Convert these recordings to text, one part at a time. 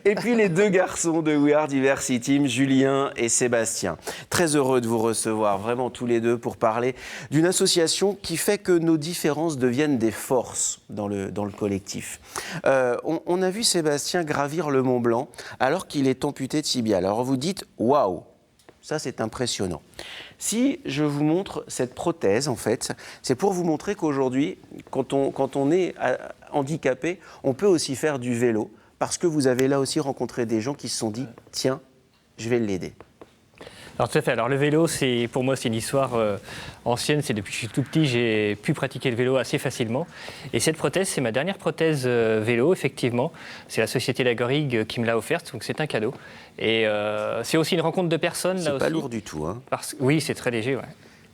Et puis les deux garçons de We Are Diversity Team, Julien et Sébastien. Très heureux de vous recevoir, vraiment tous les deux, pour parler d'une association qui fait que nos différences deviennent des forces dans le collectif. On a vu Sébastien gravir le Mont Blanc alors qu'il est amputé tibial. Alors vous dites « waouh !» Ça, c'est impressionnant. Si je vous montre cette prothèse, en fait, c'est pour vous montrer qu'aujourd'hui, quand on est handicapé, on peut aussi faire du vélo, parce que vous avez là aussi rencontré des gens qui se sont dit « tiens, je vais l'aider ». Alors tout à fait. Alors le vélo, pour moi, c'est une histoire ancienne. C'est depuis que je suis tout petit, j'ai pu pratiquer le vélo assez facilement. Et cette prothèse, c'est ma dernière prothèse vélo, effectivement. C'est la société Lagorigue qui me l'a offerte, donc c'est un cadeau. Et c'est aussi une rencontre de personnes. C'est pas lourd du tout, hein. Oui, c'est très léger, ouais.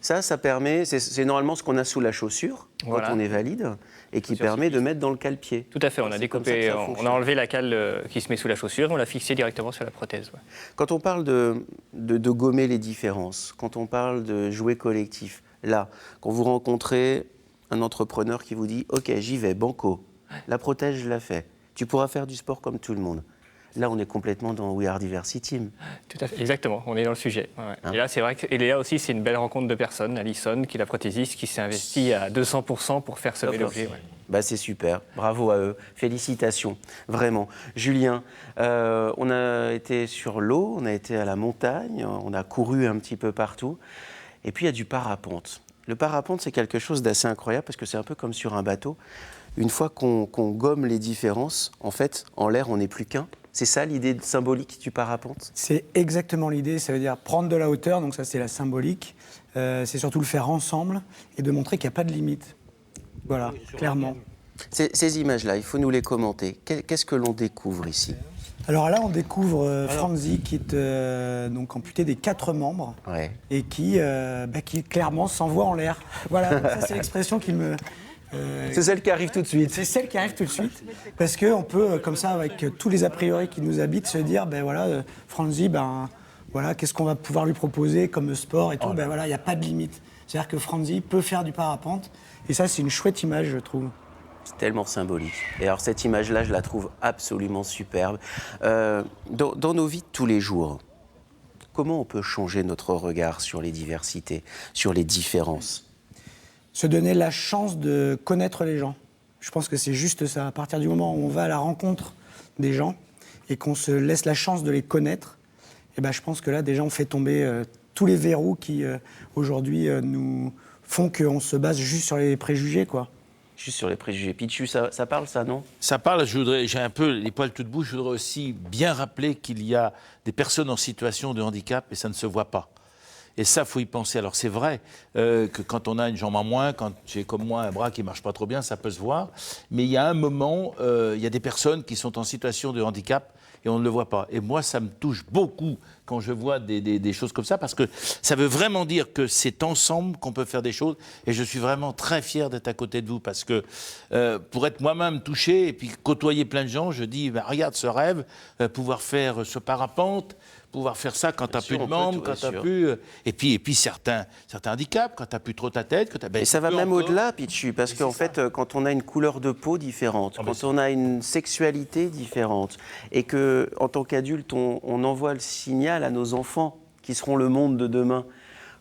Ça permet, c'est normalement ce qu'on a sous la chaussure, voilà, quand on est valide, et qui permet de mettre dans le cale-pied. Tout à fait, on a découpé, on a enlevé la cale qui se met sous la chaussure, on l'a fixée directement sur la prothèse. Ouais. Quand on parle de gommer les différences, quand on parle de jouer collectif, là, quand vous rencontrez un entrepreneur qui vous dit « Ok, j'y vais, banco, la prothèse, je la fais, tu pourras faire du sport comme tout le monde ». Là, on est complètement dans We Are Diversity Team. Tout à fait, exactement, on est dans le sujet. Ouais. Hein? Et là, c'est vrai que là aussi, c'est une belle rencontre de personnes. Alison, qui est la prothésiste, qui s'est investie à 200% pour faire ce vélo. Ouais. Bah, c'est super, bravo à eux, félicitations, vraiment. Julien, on a été sur l'eau, on a été à la montagne, on a couru un petit peu partout, et puis il y a du parapente. Le parapente, c'est quelque chose d'assez incroyable, parce que c'est un peu comme sur un bateau. Une fois qu'on gomme les différences, en fait, en l'air, on n'est plus qu'un. C'est ça l'idée symbolique du parapente? C'est exactement l'idée, ça veut dire prendre de la hauteur, donc ça c'est la symbolique. C'est surtout le faire ensemble et de montrer qu'il n'y a pas de limite. Voilà, clairement. Ces images-là, il faut nous les commenter. Qu'est-ce que l'on découvre ici? Alors là, on découvre Franzi qui est donc amputé des 4 membres, ouais, et qui clairement s'envoie en l'air. Voilà, donc ça c'est l'expression qui me... c'est celle qui arrive tout de suite. C'est celle qui arrive tout de suite, parce qu'on peut, comme ça, avec tous les a priori qui nous habitent, se dire, ben voilà, Franzi, voilà, qu'est-ce qu'on va pouvoir lui proposer comme sport et tout, ben voilà, il n'y a pas de limite. C'est-à-dire que Franzi peut faire du parapente, et ça, c'est une chouette image, je trouve. C'est tellement symbolique. Et alors, cette image-là, je la trouve absolument superbe. Dans nos vies de tous les jours, comment on peut changer notre regard sur les diversités, sur les différences ? Se donner la chance de connaître les gens. Je pense que c'est juste ça. À partir du moment où on va à la rencontre des gens et qu'on se laisse la chance de les connaître, et je pense que là, déjà, on fait tomber tous les verrous qui, aujourd'hui, nous font qu'on se base juste sur les préjugés, quoi. Juste sur les préjugés. Pichu, ça parle, ça, non? Ça parle, j'ai un peu les poils tout de bouche. Je voudrais aussi bien rappeler qu'il y a des personnes en situation de handicap et ça ne se voit pas. Et ça, il faut y penser. Alors, c'est vrai que quand on a une jambe en moins, quand j'ai comme moi un bras qui ne marche pas trop bien, ça peut se voir. Mais il y a un moment, il y a des personnes qui sont en situation de handicap et on ne le voit pas. Et moi, ça me touche beaucoup quand je vois des choses comme ça, parce que ça veut vraiment dire que c'est ensemble qu'on peut faire des choses. Et je suis vraiment très fier d'être à côté de vous, parce que pour être moi-même touché et puis côtoyer plein de gens, je dis, regarde ce rêve, pouvoir faire ce parapente, pouvoir faire ça quand tu n'as plus de membres, quand tu n'as plus... Et puis certains handicaps, quand tu n'as plus trop ta tête... Et ça va même au-delà, Pichu, parce qu'en fait, quand on a une couleur de peau différente, quand on a une sexualité différente, et qu'en tant qu'adulte, on envoie le signal à nos enfants, qui seront le monde de demain,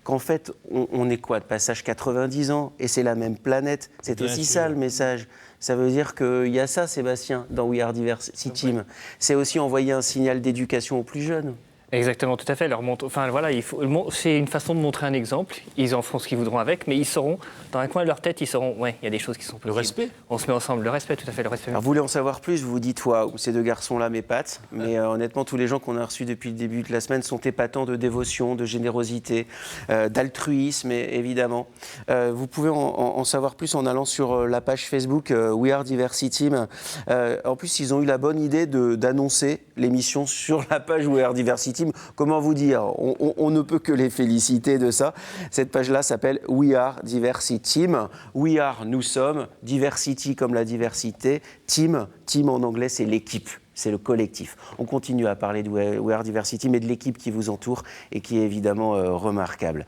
qu'en fait, on est quoi, de passage 90 ans, et c'est la même planète. C'est aussi ça le message. Ça veut dire qu'il y a ça, Sébastien, dans We Are Diversity Team. C'est aussi envoyer un signal d'éducation aux plus jeunes. Exactement, tout à fait. Voilà, c'est une façon de montrer un exemple. Ils en feront ce qu'ils voudront avec, mais ils sauront, dans un coin de leur tête, ils sauront, ouais, il y a des choses qui sont possibles. Le respect. On se met ensemble, le respect, tout à fait, le respect. Alors, vous voulez en savoir plus, vous vous dites, waouh, ces deux garçons-là m'épatent. Mais honnêtement, tous les gens qu'on a reçus depuis le début de la semaine sont épatants de dévotion, de générosité, d'altruisme, évidemment. Vous pouvez en savoir plus en allant sur la page Facebook We Are Diversity Team. En plus, ils ont eu la bonne idée d'annoncer l'émission sur la page We Are Diversity Team. Comment vous dire, on ne peut que les féliciter de ça. Cette page-là s'appelle We Are Diversity Team. We Are, nous sommes. Diversity comme la diversité. Team en anglais, c'est l'équipe. C'est le collectif. On continue à parler de We Are Diversity, mais de l'équipe qui vous entoure et qui est évidemment remarquable.